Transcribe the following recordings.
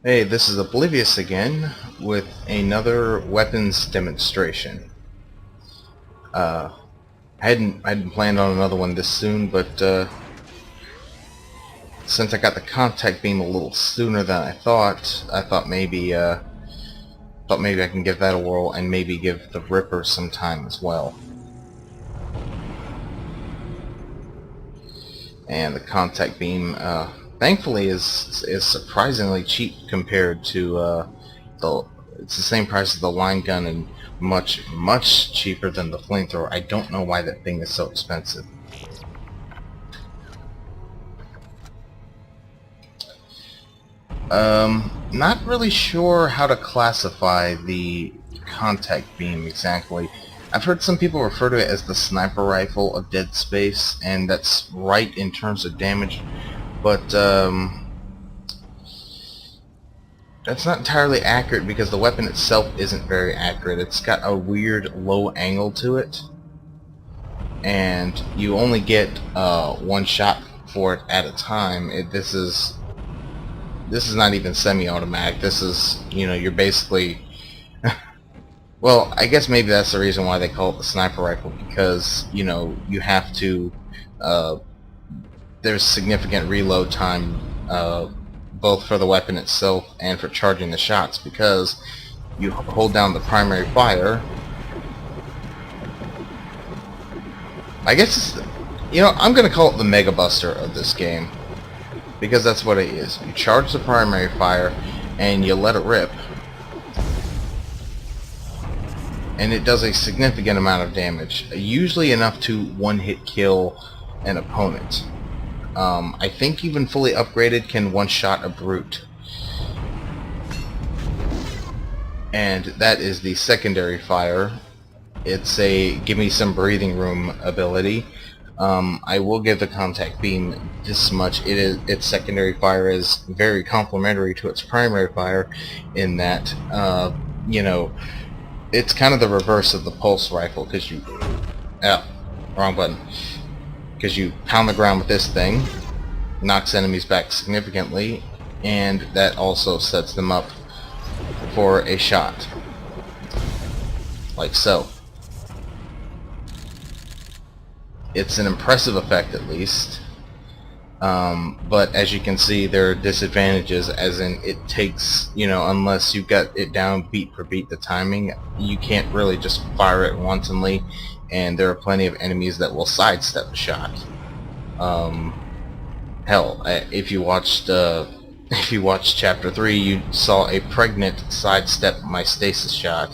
Hey, this is Oblivious again with another weapons demonstration. I hadn't planned on another one this soon, but since I got the contact beam a little sooner than I thought maybe I can give that a whirl and maybe give the Ripper some time as well. And the contact beam, thankfully, is surprisingly cheap compared to it's the same price as the line gun and much cheaper than the flamethrower. I don't know why that thing is so expensive. Not really sure how to classify the contact beam exactly. I've heard some people refer to it as the sniper rifle of Dead Space, and that's right in terms of damage, but that's not entirely accurate because the weapon itself isn't very accurate. It's got a weird low angle to it, and you only get one shot for it at a time. This is not even semi-automatic. This is, you're basically well, I guess maybe that's the reason why they call it the sniper rifle, because you have to there's significant reload time both for the weapon itself and for charging the shots, because you hold down the primary fire. I guess I'm gonna call it the Mega Buster of this game, because that's what it is. You charge the primary fire and you let it rip, and it does a significant amount of damage, usually enough to one-hit kill an opponent. I think even fully upgraded can one-shot a brute. And that is the secondary fire. It's a give me some breathing room ability. I will give the contact beam this much: its secondary fire is very complementary to its primary fire, in that it's kind of the reverse of the pulse rifle, because wrong button. Because you pound the ground with this thing, knocks enemies back significantly, and that also sets them up for a shot, like so. It's an impressive effect, at least. But as you can see, there are disadvantages, as in it takes, unless you've got it down beat for beat the timing, you can't really just fire it wantonly, and there are plenty of enemies that will sidestep a shot. Hell, if you watched Chapter 3, you saw a pregnant sidestep my stasis shot,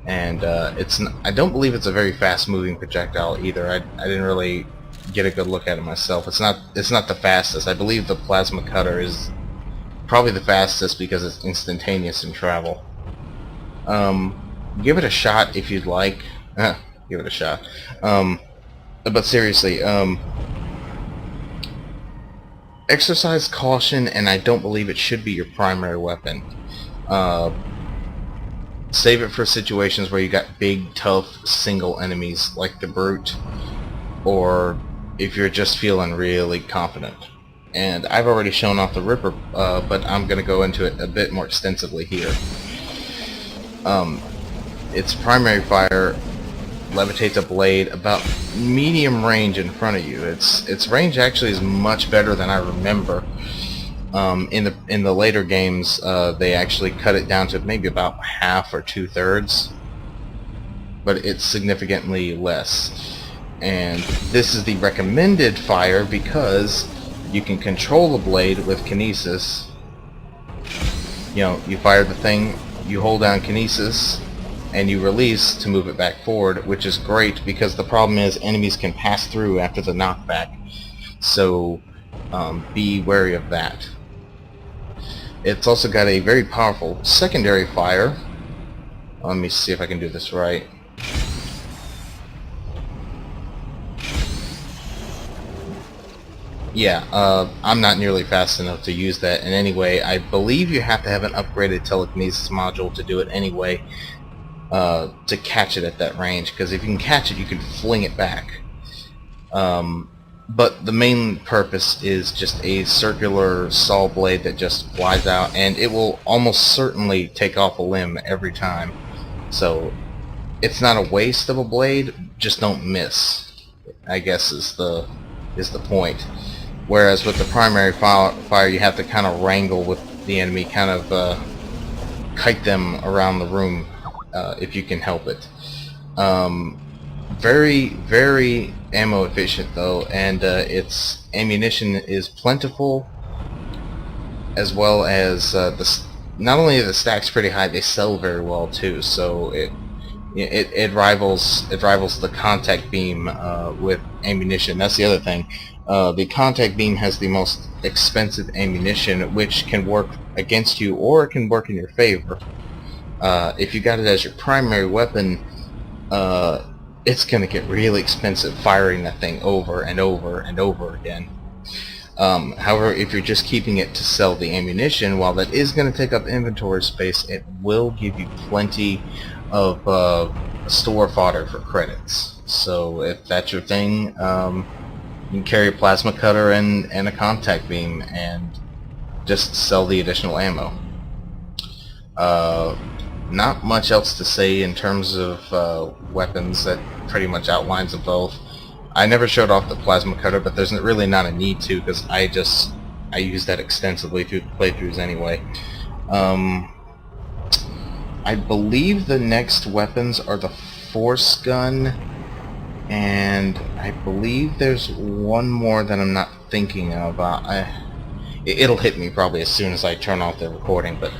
and I don't believe it's a very fast-moving projectile either. I didn't really get a good look at it myself. It's not the fastest. I believe the plasma cutter is probably the fastest because it's instantaneous in travel. Give it a shot if you'd like. Give it a shot. But seriously, exercise caution, and I don't believe it should be your primary weapon. Save it for situations where you got big, tough, single enemies like the brute, or if you're just feeling really confident. And I've already shown off the Ripper, but I'm going to go into it a bit more extensively here. Its primary fire levitates a blade about medium range in front of you. Its range actually is much better than I remember. In the later games, they actually cut it down to maybe about half or 2/3, but it's significantly less. And this is the recommended fire because you can control the blade with kinesis. You fire the thing, you hold down kinesis, and you release to move it back forward, which is great because the problem is enemies can pass through after the knockback, so be wary of that. It's also got a very powerful secondary fire. Let me see if I can do this right. Yeah, I'm not nearly fast enough to use that in any way. I believe you have to have an upgraded telekinesis module to do it anyway, to catch it at that range, because if you can catch it, you can fling it back. but the main purpose is just a circular saw blade that just flies out, and it will almost certainly take off a limb every time. So it's not a waste of a blade, just don't miss, I guess is the point. Whereas with the primary fire you have to kind of wrangle with the enemy, kind of kite them around the room if you can help it. Very, very ammo efficient though, and its ammunition is plentiful, as well as not only are the stacks pretty high, they sell very well too. So it rivals the contact beam with ammunition. That's the other thing. The contact beam has the most expensive ammunition, which can work against you or it can work in your favor. If you got it as your primary weapon, it's going to get really expensive firing that thing over and over and over again. However, if you're just keeping it to sell the ammunition, while that is going to take up inventory space, it will give you plenty of store fodder for credits. So if that's your thing, you can carry a plasma cutter and a contact beam and just sell the additional ammo. Not much else to say in terms of weapons. That pretty much outlines them both. I never showed off the plasma cutter, but there's really not a need to, because I use that extensively through the playthroughs anyway. I believe the next weapons are the force gun, and I believe there's one more that I'm not thinking of. It'll hit me probably as soon as I turn off the recording, but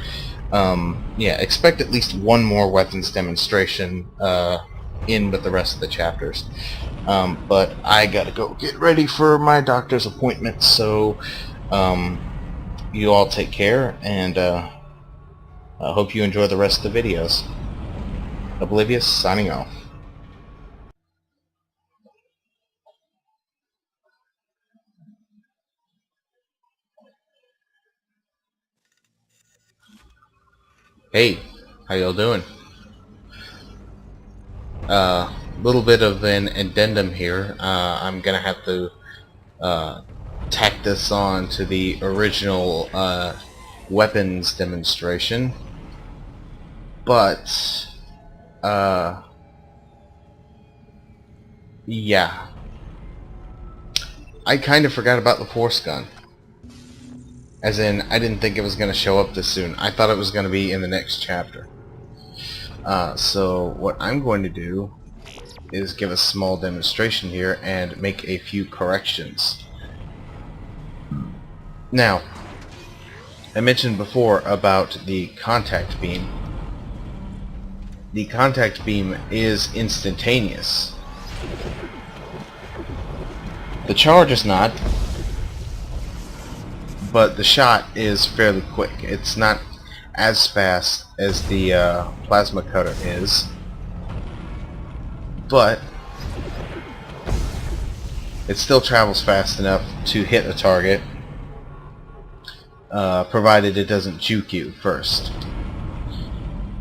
yeah, expect at least one more weapons demonstration in with the rest of the chapters. But I gotta go get ready for my doctor's appointment, so you all take care, and I hope you enjoy the rest of the videos. Oblivious, signing off. Hey, how y'all doing? Little bit of an addendum here. I'm gonna have to tack this on to the original weapons demonstration, but yeah, I kind of forgot about the force gun. As in, I didn't think it was going to show up this soon. I thought it was going to be in the next chapter. So what I'm going to do is give a small demonstration here and make a few corrections. Now, I mentioned before about the contact beam. The contact beam is instantaneous. The charge is not, but the shot is fairly quick. It's not as fast as the plasma cutter is, but it still travels fast enough to hit a target, provided it doesn't juke you first.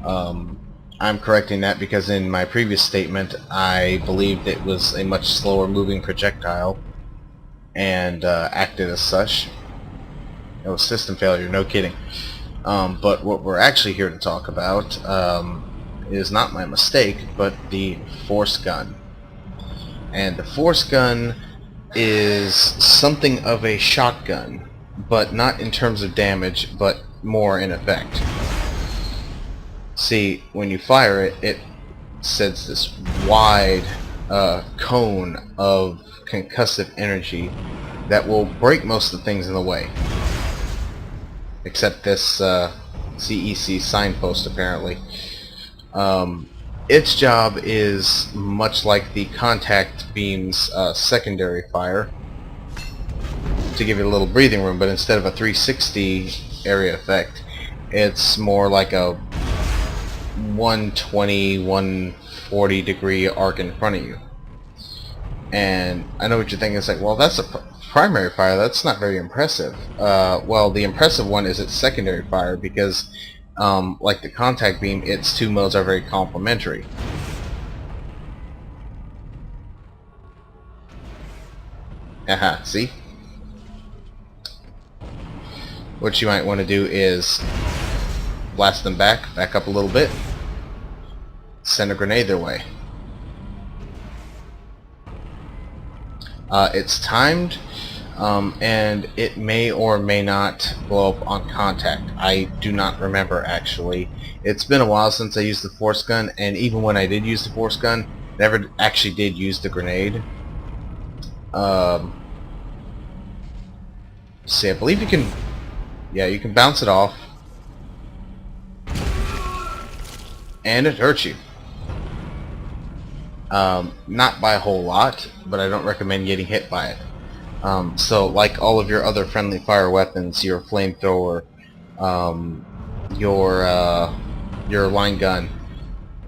I'm correcting that because in my previous statement I believed it was a much slower moving projectile and acted as such. It was system failure, no kidding. But what we're actually here to talk about is not my mistake, but the force gun. And the force gun is something of a shotgun, but not in terms of damage, but more in effect. See, when you fire it, it sends this wide cone of concussive energy that will break most of the things in the way. Except this CEC signpost, apparently. Its job is much like the contact beam's secondary fire, to give it a little breathing room, but instead of a 360 area effect, it's more like a 120, 140 degree arc in front of you. And I know what you're thinking, it's like, well, that's a primary fire, that's not very impressive. Well, the impressive one is its secondary fire, because like the contact beam, its two modes are very complementary. Aha, see? What you might want to do is blast them back up a little bit, send a grenade their way. It's timed, and it may or may not blow up on contact. I do not remember, actually. It's been a while since I used the force gun, and even when I did use the force gun, never actually did use the grenade. See, I believe you can, yeah, you can bounce it off, and it hurts you. Not by a whole lot, but I don't recommend getting hit by it. So like all of your other friendly fire weapons, your flamethrower, your line gun,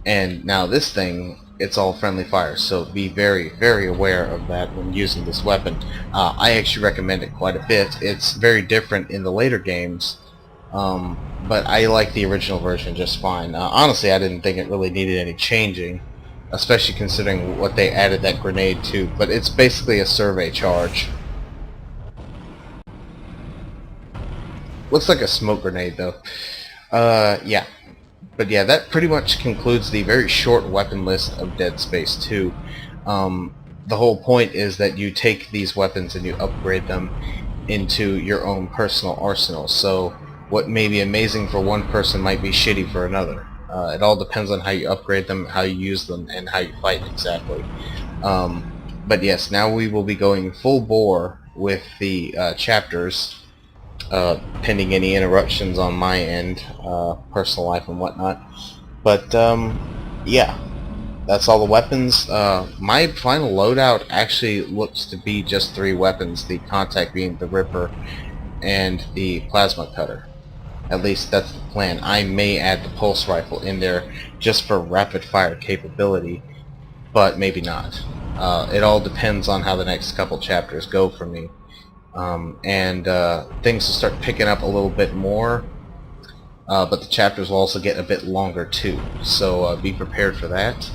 and now this thing, it's all friendly fire, so be very, very aware of that when using this weapon. I actually recommend it quite a bit. It's very different in the later games, but I like the original version just fine. Honestly, I didn't think it really needed any changing, especially considering what they added that grenade to, but it's basically a survey charge. Looks like a smoke grenade though. Yeah. But yeah, that pretty much concludes the very short weapon list of Dead Space 2. The whole point is that you take these weapons and you upgrade them into your own personal arsenal. So what may be amazing for one person might be shitty for another. It all depends on how you upgrade them, how you use them, and how you fight exactly. But yes, now we will be going full bore with the chapters, pending any interruptions on my end, personal life and whatnot. But yeah, that's all the weapons. My final loadout actually looks to be just 3 weapons: the Contact Beam, the Ripper, and the Plasma Cutter. At least that's the plan. I may add the Pulse Rifle in there just for rapid fire capability, but maybe not. It all depends on how the next couple chapters go for me. Things will start picking up a little bit more, but the chapters will also get a bit longer too, so be prepared for that,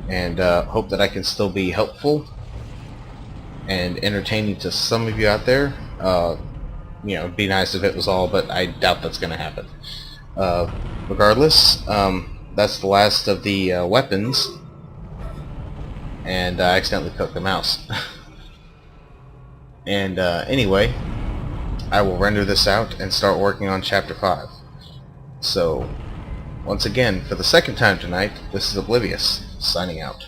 and hope that I can still be helpful and entertaining to some of you out there. You know, it'd be nice if it was all, but I doubt that's going to happen. Regardless, that's the last of the weapons, and I accidentally cooked the mouse. And anyway, I will render this out and start working on Chapter 5. So, once again, for the second time tonight, this is Oblivious, signing out.